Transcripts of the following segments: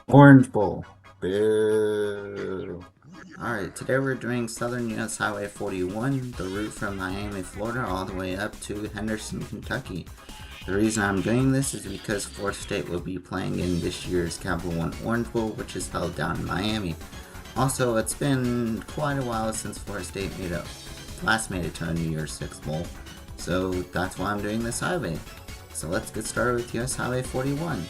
Orange Bowl. Boo. Alright, today we're doing Southern US Highway 41, the route from Miami, Florida, all the way up to Henderson, Kentucky. The reason I'm doing this is because Florida State will be playing in this year's Capital One Orange Bowl, which is held down in Miami. Also, it's been quite a while since Florida State last made it to a New Year's Six Bowl, so that's why I'm doing this highway. So let's get started with US Highway 41.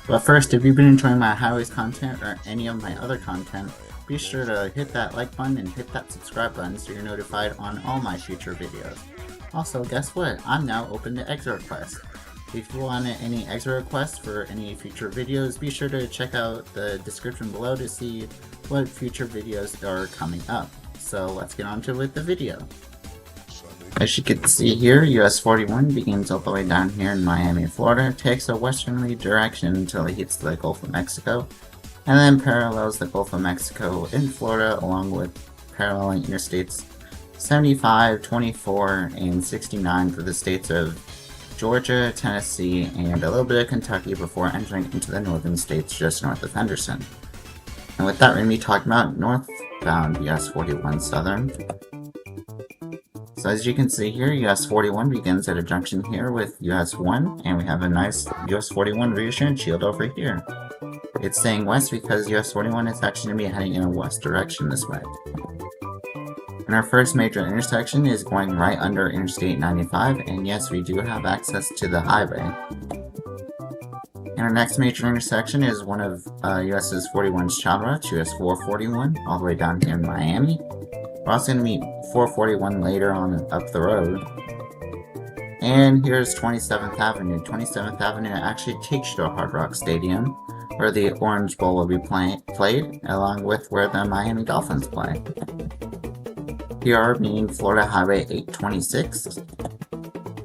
But first, if you've been enjoying my highways content or any of my other content, be sure to hit that like button and hit that subscribe button so you're notified on all my future videos. Also, guess what? I'm now open to extra requests. If you want any extra requests for any future videos, be sure to check out the description below to see what future videos are coming up. So let's get on to with the video. As you can see here, US 41 begins all the way down here in Miami, Florida, takes a westerly direction until it hits the Gulf of Mexico, and then parallels the Gulf of Mexico in Florida along with paralleling Interstates 75, 24, and 69 for the states of Georgia, Tennessee, and a little bit of Kentucky before entering into the northern states just north of Henderson. And with that, we're going to be talking about northbound US 41 Southern. So as you can see here, US 41 begins at a junction here with US 1, and we have a nice US 41 reassurance shield over here. It's saying west because US 41 is actually going to be heading in a west direction this way. And our first major intersection is going right under Interstate 95, and yes, we do have access to the highway. And our next major intersection is one of US's 41's child routes, US 441, all the way down here in Miami. We're also going to meet 441 later on up the road. And here's 27th Avenue. 27th Avenue actually takes you to Hard Rock Stadium, where the Orange Bowl will be played, along with where the Miami Dolphins play. Here are meeting Florida Highway 826.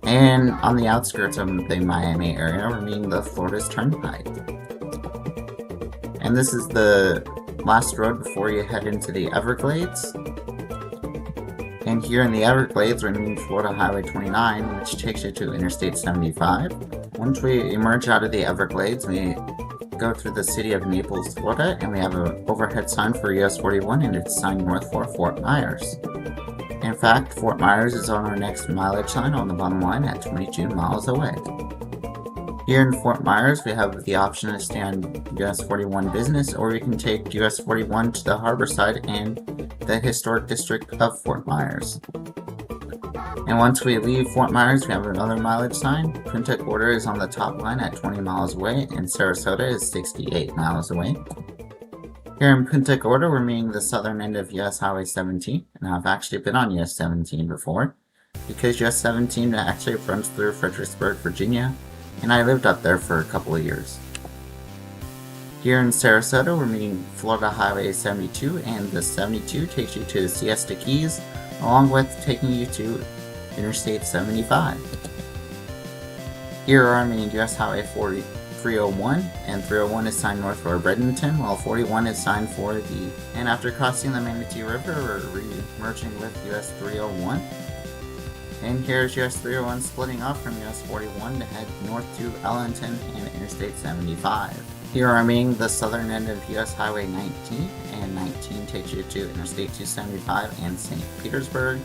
And on the outskirts of the Miami area, we're meeting the Florida's Turnpike. And this is the last road before you head into the Everglades. And here in the Everglades, we're meeting Florida Highway 29, which takes you to Interstate 75. Once we emerge out of the Everglades, we go through the city of Naples, Florida, and we have an overhead sign for US 41, and it's signed north for Fort Myers. In fact, Fort Myers is on our next mileage sign on the bottom line at 22 miles away. Here in Fort Myers, we have the option to stay on US 41 business, or we can take US 41 to the harbor side and the historic district of Fort Myers. And once we leave Fort Myers, we have another mileage sign. Punta Gorda is on the top line at 20 miles away, and Sarasota is 68 miles away. Here in Punta Gorda, we're meeting the southern end of US Highway 17, and I've actually been on US 17 before, because US 17 actually runs through Fredericksburg, Virginia, and I lived up there for a couple of years. Here in Sarasota, we're meeting Florida Highway 72, and the 72 takes you to Siesta Keys, along with taking you to Interstate 75. Here are meeting US Highway 301, and 301 is signed north for Bradenton, while 41 is signed for the... And after crossing the Manatee River, we're re-merging with US 301. And here's US 301 splitting off from US 41 to head north to Ellington and Interstate 75. Here are meeting the southern end of US Highway 19, and 19 takes you to Interstate 275 and St. Petersburg,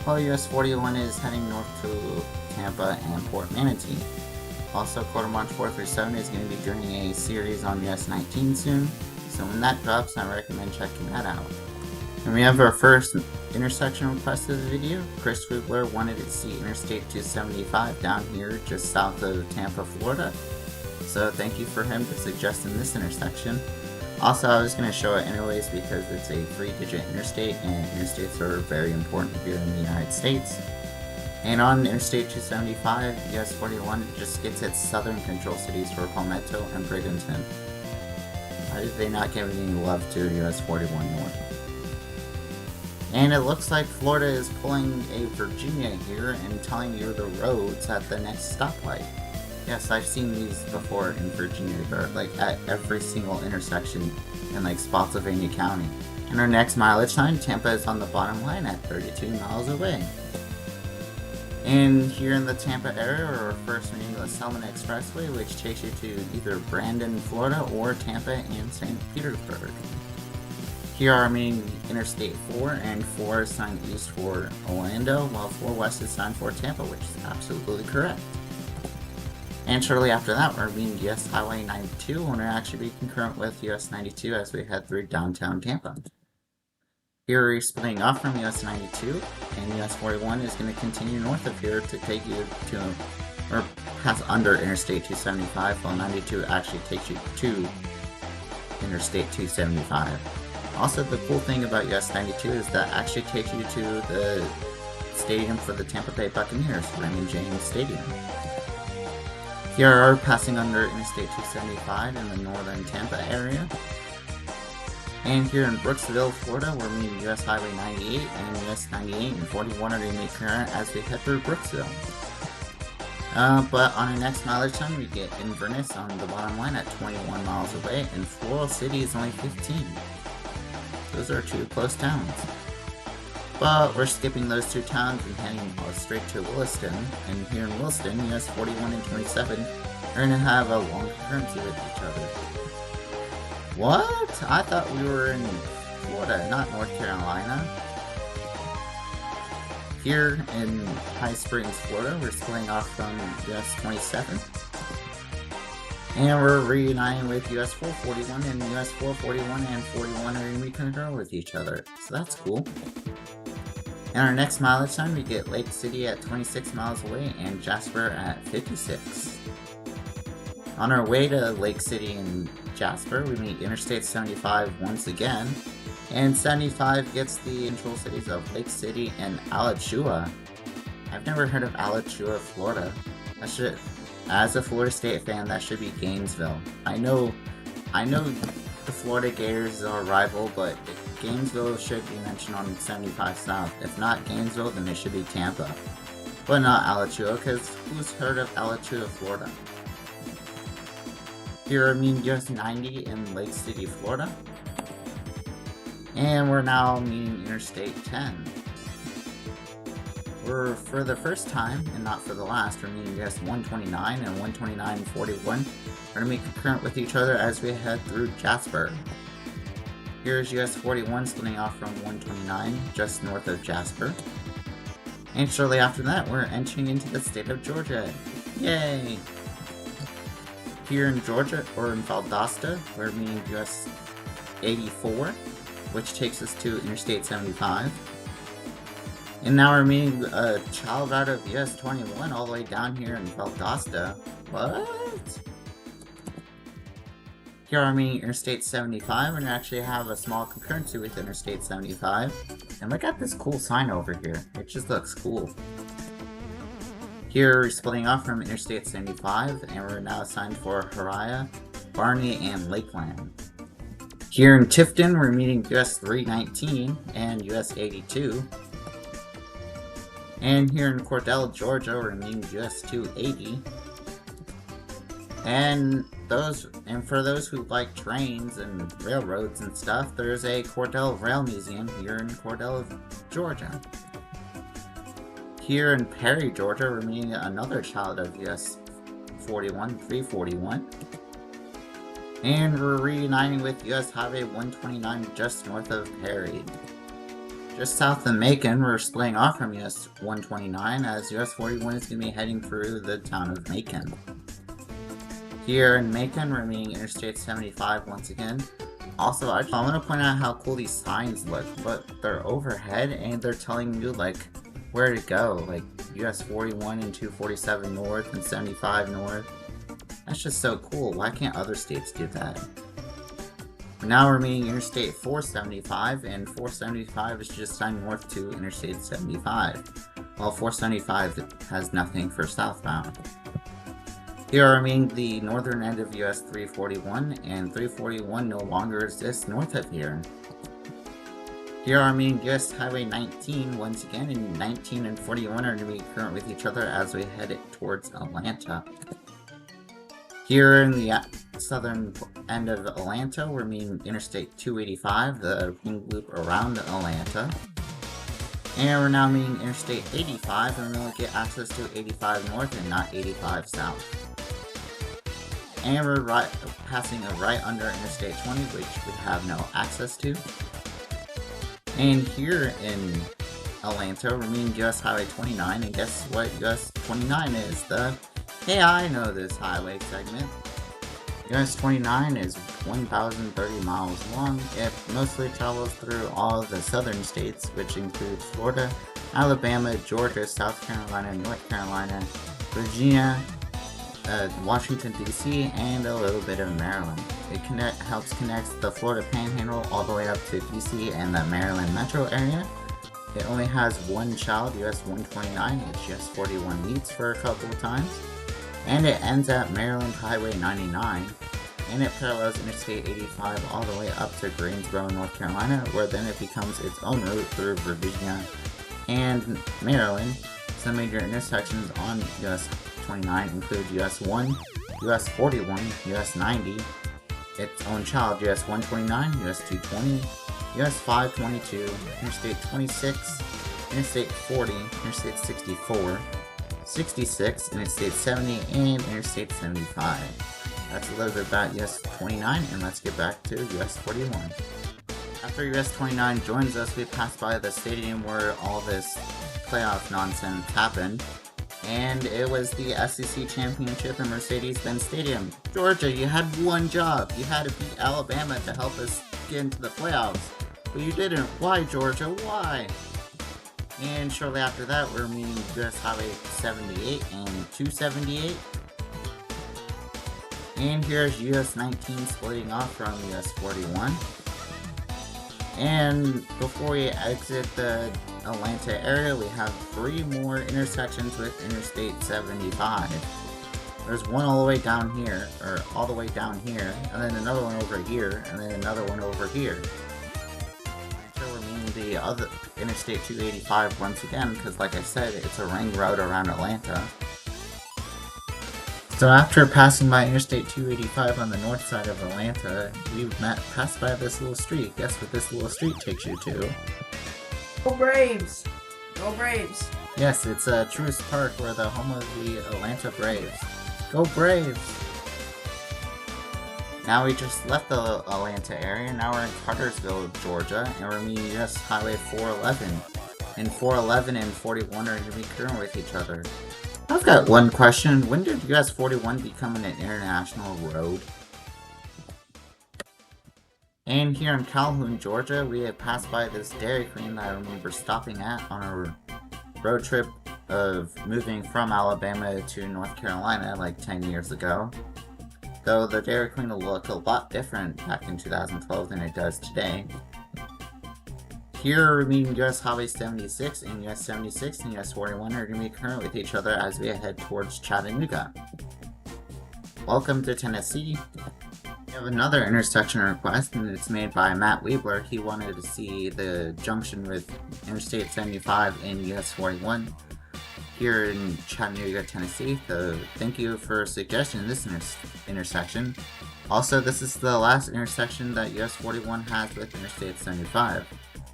while US 41 is heading north to Tampa and Port Manatee. Also, Quarter March 437 is going to be doing a series on US 19 soon, so when that drops, I recommend checking that out. And we have our first intersection request of the video. Chris Wiggler wanted to see Interstate 275 down here just south of Tampa, Florida. So thank you for him for suggesting this intersection. Also, I was going to show it anyways because it's a 3-digit interstate, and interstates are very important here in the United States. And on Interstate 275, US 41 just gets its southern control cities for Palmetto and Bradenton. Why did they not give any love to US 41 North? And it looks like Florida is pulling a Virginia here and telling you the roads at the next stoplight. Yes, I've seen these before in Virginia. They're like at every single intersection in like Spotsylvania County. And our next mileage sign, Tampa is on the bottom line at 32 miles away. And here in the Tampa area, we're first meeting the Selman Expressway, which takes you to either Brandon, Florida, or Tampa and St. Petersburg. Here are meeting Interstate 4, and 4 is signed east for Orlando, while 4 west is signed for Tampa, which is absolutely correct. And shortly after that, we're meeting US Highway 92, and we'll actually be concurrent with US 92 as we head through downtown Tampa. Here we're splitting off from US 92, and US 41 is going to continue north of here to take you to, or pass under Interstate 275, while 92 actually takes you to Interstate 275. Also, the cool thing about US 92 is that actually takes you to the stadium for the Tampa Bay Buccaneers, Raymond James Stadium. Here are passing under Interstate 275 in the northern Tampa area. And here in Brooksville, Florida, we're meeting US Highway 98, and US 98 and 41 are going to be current as we head through Brooksville. But on our next mileage time, we get Inverness on the bottom line at 21 miles away, and Floral City is only 15. Those are 2 close towns. But we're skipping those 2 towns and heading straight to Williston. And here in Williston, US 41 and 27 are going to have a long concurrency with each other. What? I thought we were in Florida, not North Carolina. Here in High Springs, Florida, we're splitting off from US 27. And we're reuniting with US 441, and US 441 and 41 are going to be concurrent with each other. So that's cool. In our next mileage time, we get Lake City at 26 miles away and Jasper at 56. On our way to Lake City and Jasper, we meet Interstate 75 once again, and 75 gets the control cities of Lake City and Alachua. I've never heard of Alachua, Florida. As a Florida State fan, that should be Gainesville. I know the Florida Gators are a rival, but Gainesville should be mentioned on 75 South. If not Gainesville, then it should be Tampa. But not Alachua, because who's heard of Alachua, Florida? Here are meeting US 90 in Lake City, Florida. And we're now meeting Interstate 10. We're, for the first time, and not for the last, we're meeting US 129 and 129 and 41. We're going to be concurrent with each other as we head through Jasper. Here's US 41 splitting off from 129, just north of Jasper. And shortly after that, we're entering into the state of Georgia. Yay! Here in Georgia, or in Valdosta, we're meeting US 84, which takes us to Interstate 75. And now we're meeting a child out of US 21 all the way down here in Valdosta. What? Here are meeting Interstate 75, and actually have a small concurrency with Interstate 75. And look at this cool sign over here. It just looks cool. Here we're splitting off from Interstate 75, and we're now assigned for Haraya, Barney, and Lakeland. Here in Tifton, we're meeting US 319 and US 82. And here in Cordell, Georgia, we're meeting US 280. And for those who like trains and railroads and stuff, there's a Cordell Rail Museum here in Cordell, Georgia. Here in Perry, Georgia, we're meeting another child of US 41, 341. And we're reuniting with US Highway 129 just north of Perry. Just south of Macon, we're splitting off from US 129 as US 41 is going to be heading through the town of Macon. Here in Macon, we're meeting Interstate 75 once again. Also, I want to point out how cool these signs look, but they're overhead and they're telling you like where to go, like US 41 and 247 north and 75 north. That's just so cool. Why can't other states do that? Now we're meeting Interstate 475, and 475 is just signed north to Interstate 75, while 475 has nothing for southbound. Here are meeting the northern end of US 341, and 341 no longer exists north of here. Here are meeting US Highway 19 once again, and 19 and 41 are going to be current with each other as we head towards Atlanta. Here in the southern end of Atlanta, we're meeting Interstate 285, the ring loop around Atlanta. And we're now meeting Interstate 85, and we're going to get access to 85 north and not 85 south. And we're passing right under Interstate 20, which we have no access to. And here in Atlanta, we're meeting US Highway 29, and guess what US 29 is? The Hey, I know this highway segment. US 29 is 1,030 miles long. It mostly travels through all of the southern states, which include Florida, Alabama, Georgia, South Carolina, North Carolina, Virginia, Washington DC, and a little bit of Maryland. It helps connect the Florida Panhandle all the way up to DC and the Maryland metro area. It only has one child, US 129, which US 41 meets for a couple of times. And it ends at Maryland Highway 99, and it parallels Interstate 85 all the way up to Greensboro, North Carolina, where then it becomes its own route through Virginia and Maryland. Some major intersections on US 29 include US 1, US 41, US 90, its own child US 129, US 220, US 522, Interstate 26, Interstate 40, Interstate 64, 66, Interstate 70, and Interstate 75. That's a little bit about US 29, and let's get back to US 41. After US 29 joins us, we pass by the stadium where all this playoff nonsense happened, and it was the SEC Championship in Mercedes-Benz Stadium. Georgia, you had one job. You had to beat Alabama to help us get into the playoffs, but you didn't. Why, Georgia? Why? And shortly after that, we're meeting US Highway 78 and 278. And here's US 19 splitting off from US 41. And before we exit the Atlanta area, we have 3 more intersections with Interstate 75. There's one all the way down here, or all the way down here, and then another one over here, and then another one over here. The other Interstate 285 once again, because like I said, it's a ring road around Atlanta. So after passing by Interstate 285 on the north side of Atlanta, we passed by this little street. Guess what this little street takes you to? Go Braves! Go Braves! Yes, it's Truist Park, where the home of the Atlanta Braves. Go Braves! Now we just left the Atlanta area, now we're in Cartersville, Georgia, and we're meeting US Highway 411. And 411 and 41 are going to be current with each other. I've got one question. When did US 41 become an international road? And here in Calhoun, Georgia, we have passed by this Dairy Queen that I remember stopping at on our road trip of moving from Alabama to North Carolina like 10 years ago. Though the Dairy Queen will look a lot different back in 2012 than it does today. Here we're meeting US Highway 76 and US 76 and US 41 are going to be current with each other as we head towards Chattanooga. Welcome to Tennessee. We have another intersection request, and it's made by Matt Weebler. He wanted to see the junction with Interstate 75 and US 41 here in Chattanooga, Tennessee. So thank you for suggesting this intersection. Also, this is the last intersection that US 41 has with Interstate 75.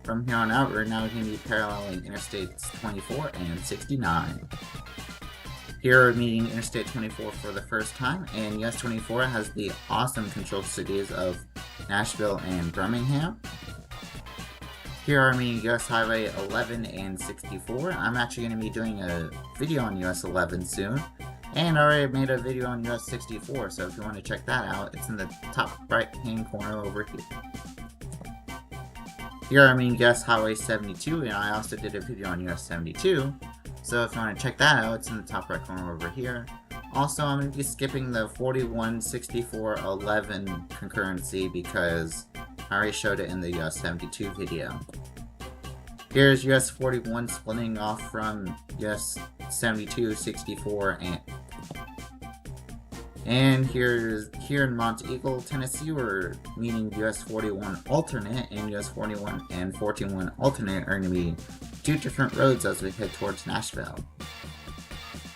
From here on out, we're now going to be paralleling Interstates 24 and 69. Here we're meeting Interstate 24 for the first time, and US 24 has the awesome controlled cities of Nashville and Birmingham. Here are meeting US Highway 11 and 64. I'm actually going to be doing a video on US 11 soon, and I already made a video on US 64, so if you want to check that out, it's in the top right hand corner over here. Here I mean US Highway 72, and I also did a video on US 72, so if you want to check that out, it's in the top right corner over here. Also, I'm going to be skipping the 41, 64, 11 concurrency because I already showed it in the US 72 video. Here's US 41 splitting off from US 72, 64, and here in Monteagle, Tennessee, we're meeting US 41 alternate, and US 41 and 41 alternate are going to be two different roads as we head towards Nashville.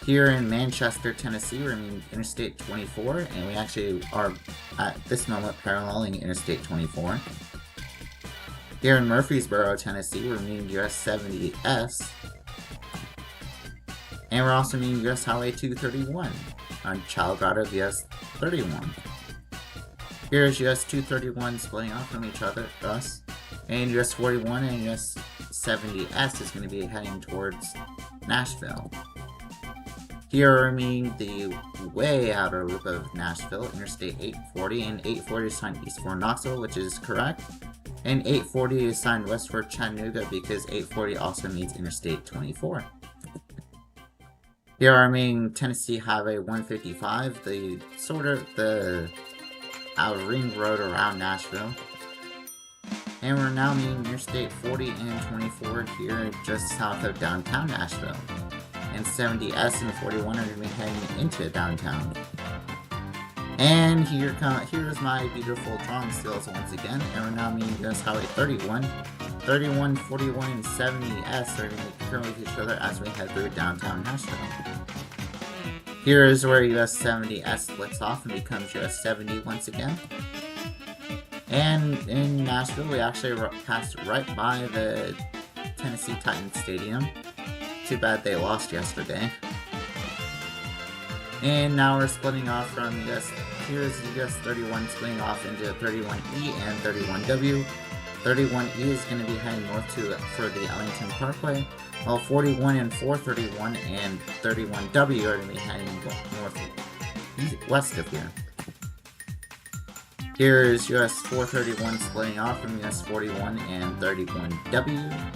Here in Manchester, Tennessee, we're meeting Interstate 24, and we actually are at this moment paralleling Interstate 24. Here in Murfreesboro, Tennessee, we're meeting US 70S. And we're also meeting US Highway 231 on Childgrotto US 31. Here is US 231 splitting off from each other, us. And US 41 and US 70S is going to be heading towards Nashville. Here we're meeting the way outer loop of Nashville, Interstate 840, and 840 is signed east for Knoxville, which is correct. And 840 is signed west for Chattanooga because 840 also meets Interstate 24. Here are meeting Tennessee Highway 155, the ring road around Nashville. And we're now meeting Interstate 40 and 24 here just south of downtown Nashville. And 70S and 41 are going to be heading into downtown. And here's my beautiful drawing skills once again. And we're now meeting US Highway 31. 31, 41, and 70S are going to be curling with each other as we head through downtown Nashville. Here is where US 70S splits off and becomes US 70 once again. And in Nashville, we actually passed right by the Tennessee Titans Stadium. Too bad they lost yesterday. And now we're splitting off from here's US 31 splitting off into 31E and 31W. 31E is going to be heading north for the Ellington Parkway, while 41 and 431 and 31W are going to be heading west of here. Here is US 431 splitting off from US 41 and 31W.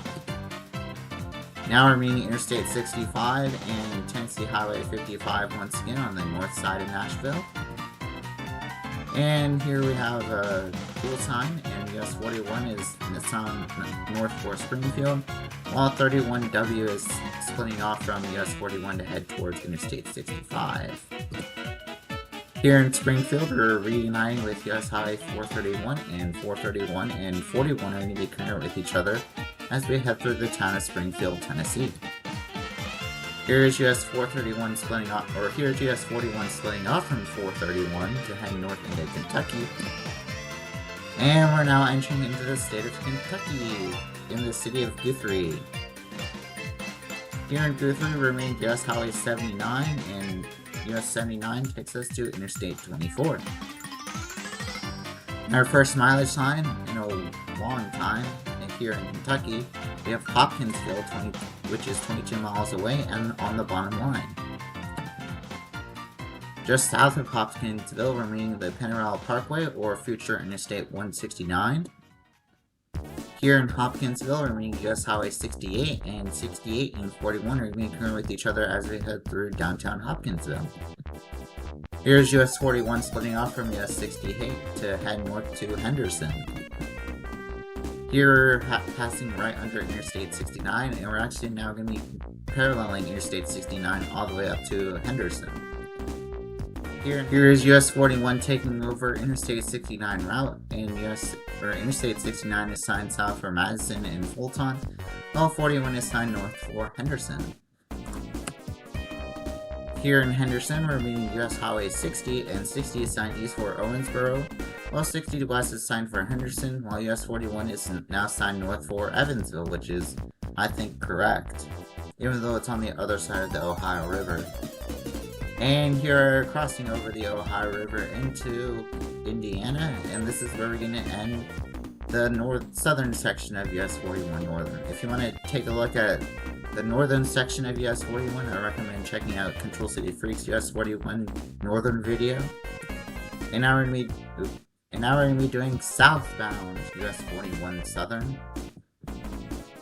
Now we're meeting Interstate 65 and Tennessee Highway 55 once again on the north side of Nashville. And here we have a fuel sign, and US 41 is north for Springfield, while 31W is splitting off from US 41 to head towards Interstate 65. Here in Springfield, we're reuniting with US Highway 431 and 431 and 41 are going to be connected with each other as we head through the town of Springfield, Tennessee. Here is US 431 splitting off, or here is US 41 splitting off from 431 to head north into Kentucky. And we're now entering into the state of Kentucky, in the city of Guthrie. Here in Guthrie, we're meeting US Highway 79, and US 79 takes us to Interstate 24. Our first mileage sign in a long time here in Kentucky, we have Hopkinsville, which is 22 miles away and on the bottom line. Just south of Hopkinsville, we're meeting the Penarel Parkway, or future Interstate 169. Here in Hopkinsville, we're meeting US Highway 68, and 68 and 41 are being connected with each other as we head through downtown Hopkinsville. Here's US 41 splitting off from US 68 to head north to Henderson. Here we're passing right under Interstate 69, and we're actually now going to be paralleling Interstate 69 all the way up to Henderson. Here is US 41 taking over Interstate 69 route, and Interstate 69 is signed south for Madison and Fulton, while 41 is signed north for Henderson. Here in Henderson, we're meeting US Highway 60, and 60 is signed east for Owensboro, while 60 west is signed for Henderson, while US 41 is now signed north for Evansville, which is, I think, correct, even though it's on the other side of the Ohio River. And here, crossing over the Ohio River into Indiana, and this is where we're going to end the southern section of US 41 Northern. If you want to take a look at the northern section of US 41, I recommend checking out Control City Freaks US 41 Northern video. And now we're going to be doing southbound US 41 Southern.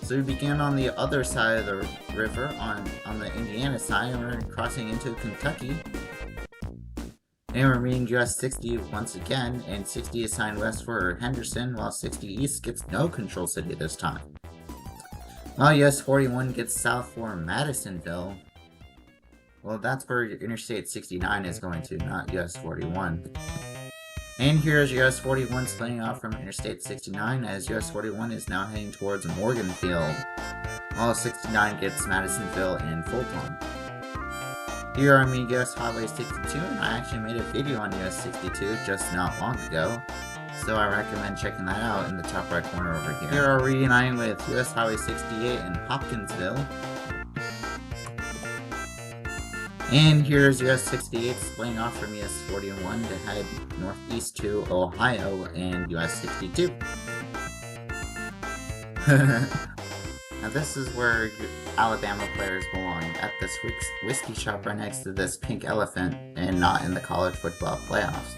So we begin on the other side of the river, on the Indiana side, and we're crossing into Kentucky. And we're meeting US 60 once again, and 60 is signed west for Henderson, while 60 east gets no Control City this time. While US 41 gets south for Madisonville, well, that's where Interstate 69 is going to, not US 41. And here's US 41 splitting off from Interstate 69, as US 41 is now heading towards Morganfield, while 69 gets Madisonville and Fulton. Here I'm US Highway 62, and I actually made a video on US 62 just not long ago, so I recommend checking that out in the top right corner over here. Here are reuniting with US Highway 68 in Hopkinsville. And here's US 68 splitting off from US 41 to head northeast to Ohio and US 62. Now this is where Alabama players belong, at this whiskey shop right next to this pink elephant, and not in the college football playoffs,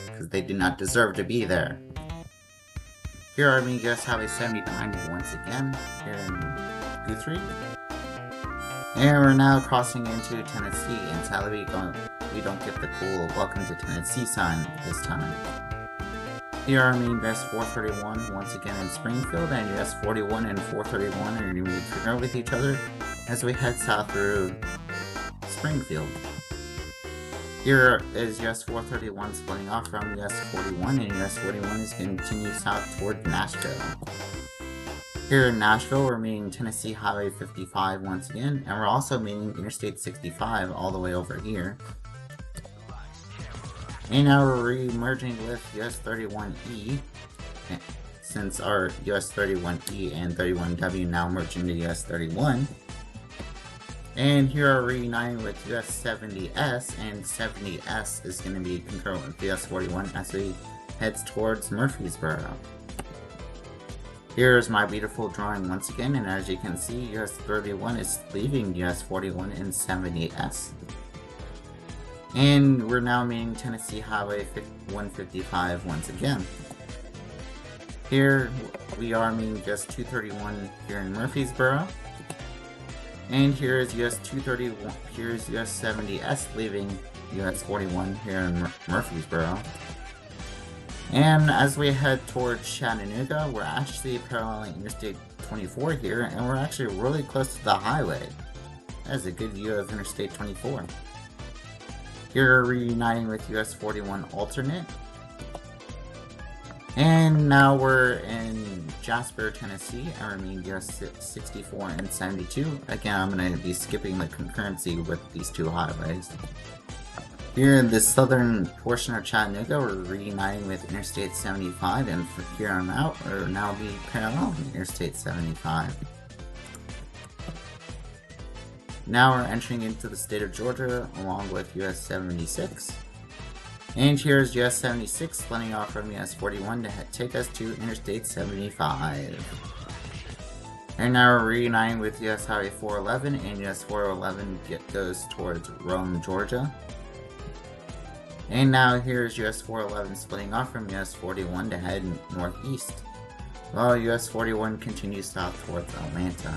because they do not deserve to be there. Here are me, US Highway 79 once again, here in Guthrie. And we're now crossing into Tennessee, and sadly we don't get the cool Welcome to Tennessee sign this time. Here are me, US 431 once again in Springfield, and US 41 and 431 are going to be together with each other as we head south through Springfield. Here is US 431 splitting off from US 41, and US 41 is going to continue south toward Nashville. Here in Nashville, we're meeting Tennessee Highway 55 once again, and we're also meeting Interstate 65 all the way over here. And now we're re-merging with US 31E, since our US 31E and 31W now merge into US 31. And here are reuniting with US 70S, and 70S is going to be concurrent with US 41 as we head towards Murfreesboro. Here's my beautiful drawing once again, and as you can see, US 31 is leaving US 41 in 70S. And we're now meeting Tennessee Highway 155 once again. Here we are meeting US 231 here in Murfreesboro. And here is US 231, here's US 70S leaving US 41 here in Murfreesboro. And as we head towards Chattanooga, we're actually paralleling Interstate 24 here, and we're actually really close to the highway. That is a good view of Interstate 24. Here we're reuniting with US 41 alternate. And now we're in Jasper, Tennessee, and we're meeting US 64 and 72. Again, I'm going to be skipping the concurrency with these two highways. Here in the southern portion of Chattanooga, we're reuniting with Interstate 75, and from here on out, we'll now be paralleling Interstate 75. Now we're entering into the state of Georgia along with US 76. And here's US 76 splitting off from US 41 to take us to Interstate 75. And now we're reuniting with US Highway 411, and US 411 goes towards Rome, Georgia. And now here's US 411 splitting off from US 41 to head northeast, while US 41 continues south towards Atlanta.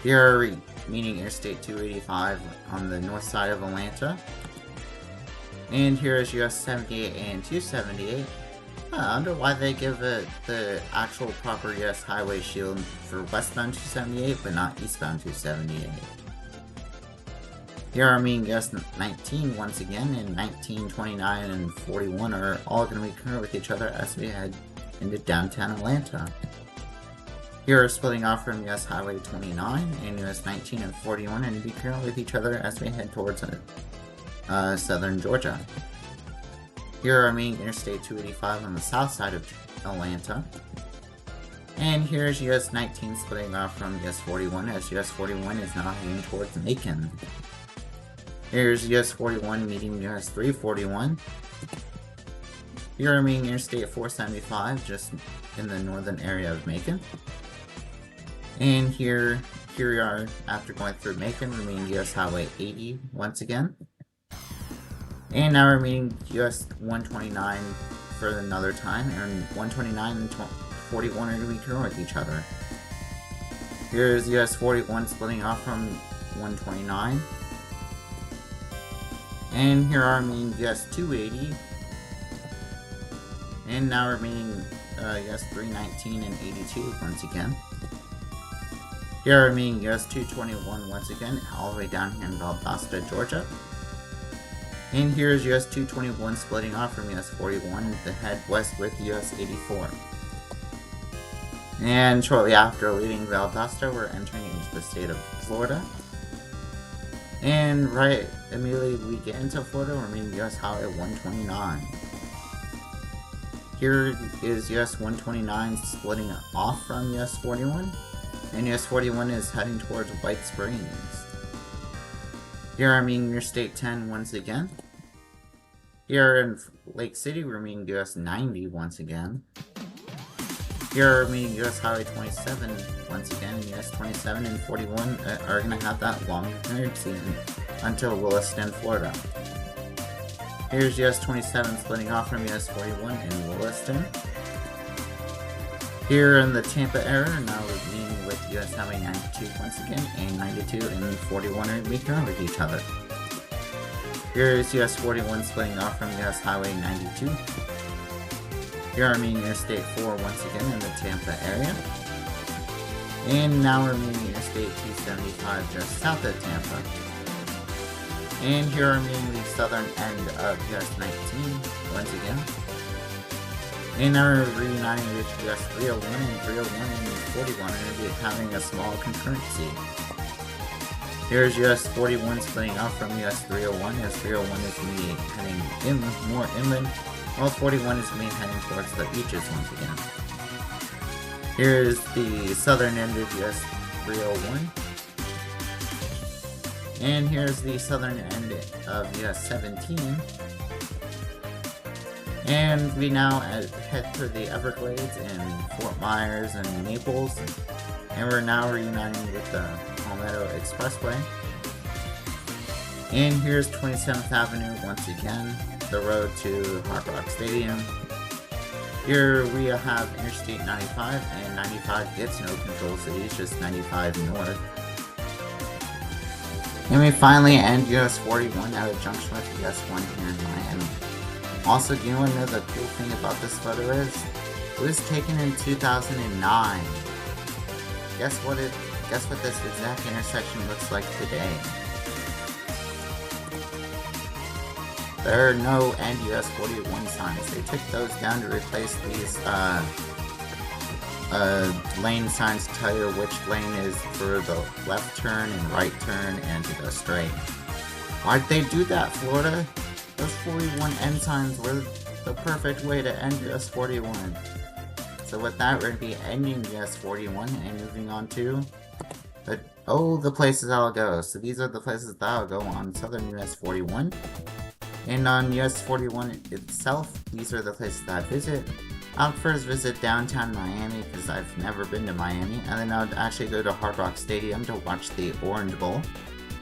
Here are we meeting Interstate 285 on the north side of Atlanta. And here is US 78 and 278. I wonder why they give it the actual proper US highway shield for westbound 278 but not eastbound 278. Here are meeting US 19 once again, and 19, 29, and 41 are all going to be concurrent with each other as we head into downtown Atlanta. Here are splitting off from US Highway 29, and US 19 and 41 are going to be concurrent with each other as we head towards southern Georgia. Here are meeting Interstate 285 on the south side of Atlanta. And here's US 19 splitting off from US 41 as US 41 is now heading towards Macon. Here's US 41 meeting US 341. Here are meeting Interstate 475 just in the northern area of Macon. And here we are after going through Macon, we're meeting US Highway 80 once again. And now we're meeting US 129 for another time, and 129 and 41 are going to be concurrent with each other. Here's US 41 splitting off from 129. And here are meeting US 280. And now we're meeting US 319 and 82 once again. Here are meeting US 221 once again, all the way down here in Valdosta, Georgia. And here's US 221 splitting off from US 41 to head west with US 84. And shortly after leaving Valdosta, we're entering into the state of Florida. And right immediately we get into Florida, we're meeting US Highway 129. Here is US 129 splitting off from US 41, and US 41 is heading towards White Springs. Here I'm meeting Interstate 10 once again. Here in Lake City we're meeting US 90 once again. Here we're meeting US Highway 27 once again, and US 27 and 41 are going to have that long nerd season until Williston, Florida. Here's US 27 splitting off from US 41 in Williston. Here in the Tampa area, now we're meeting with US Highway 92 once again, and 92 and 41 are making out with each other. Here is US 41 splitting off from US Highway 92. Here I'm meeting Interstate 4 once again in the Tampa area. And now we're meeting Interstate 275 just south of Tampa. And here I'm meeting the southern end of US 19 once again. And now we're reuniting with US 301 and 301 and 41 are going to be having a small concurrency. Here's US 41 splitting off from US 301 as 301 is going to be heading more inland, while 41 is going to be heading towards the beaches once again. Here's the southern end of US 301. And here's the southern end of US 17. And we now head through the Everglades and Fort Myers and Naples. And we're now reuniting with the Palmetto Expressway. And here's 27th Avenue once again, the road to Hard Rock Stadium. Here we have Interstate 95, and 95 gets no control cities, just 95 north. And we finally end US 41 at a junction with US 1 here in Miami. Also, do you want to know the cool thing about this photo is? It was taken in 2009. Guess what this exact intersection looks like today? There are no end US 41 signs. They took those down to replace these lane signs to tell you which lane is for the left turn and right turn and to go straight. Why'd they do that, Florida? Those 41 end signs were the perfect way to end US 41. So with that, we're going to be ending US 41 and moving on to the places I'll go. So these are the places that I'll go on southern US 41. And on US 41 itself, these are the places that I visit. I'll first visit downtown Miami because I've never been to Miami, and then I'll actually go to Hard Rock Stadium to watch the Orange Bowl,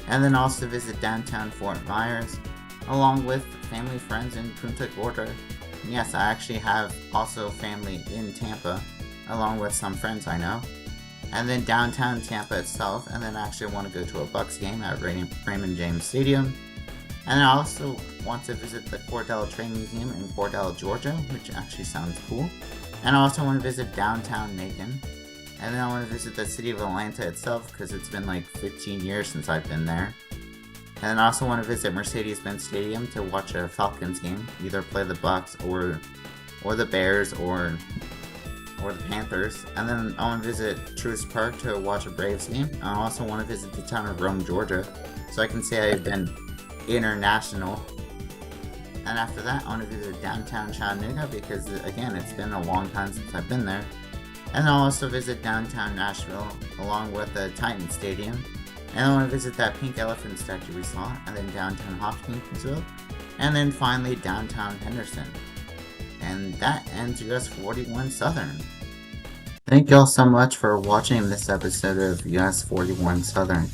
and then also visit downtown Fort Myers, along with family, friends in Punta Gorda. And yes, I actually have also family in Tampa, along with some friends I know. And then downtown Tampa itself, and then I actually want to go to a Bucks game at Raymond James Stadium. And I also want to visit the Cordell Train Museum in Cordell, Georgia, which actually sounds cool. And I also want to visit downtown Macon. And then I want to visit the city of Atlanta itself, because it's been like 15 years since I've been there. And then I also want to visit Mercedes-Benz Stadium to watch a Falcons game, either play the Bucks or the Bears or the Panthers. And then I want to visit Tues Park to watch a Braves game. I also want to visit the town of Rome, Georgia, so I can say I've been international. And after that, I want to visit downtown Chattanooga because, again, it's been a long time since I've been there. And I'll also visit downtown Nashville along with the Titan Stadium. And I want to visit that pink elephant statue we saw, and then downtown Hopkinsville, and then finally downtown Henderson. And that ends US 41 Southern. Thank y'all so much for watching this episode of US 41 Southern.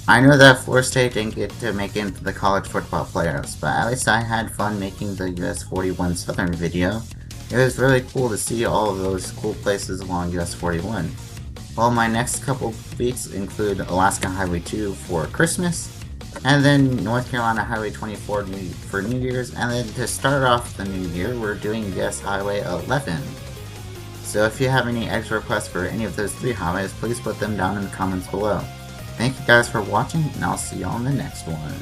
I know that Florida State didn't get to make it into the college football playoffs, but at least I had fun making the US 41 Southern video. It was really cool to see all of those cool places along US 41. Well, my next couple weeks include Alaska Highway 2 for Christmas, and then North Carolina Highway 24 for New Year's, and then to start off the new year, we're doing US Highway 11. So if you have any extra requests for any of those three highways, please put them down in the comments below. Thank you guys for watching, and I'll see you on the next one.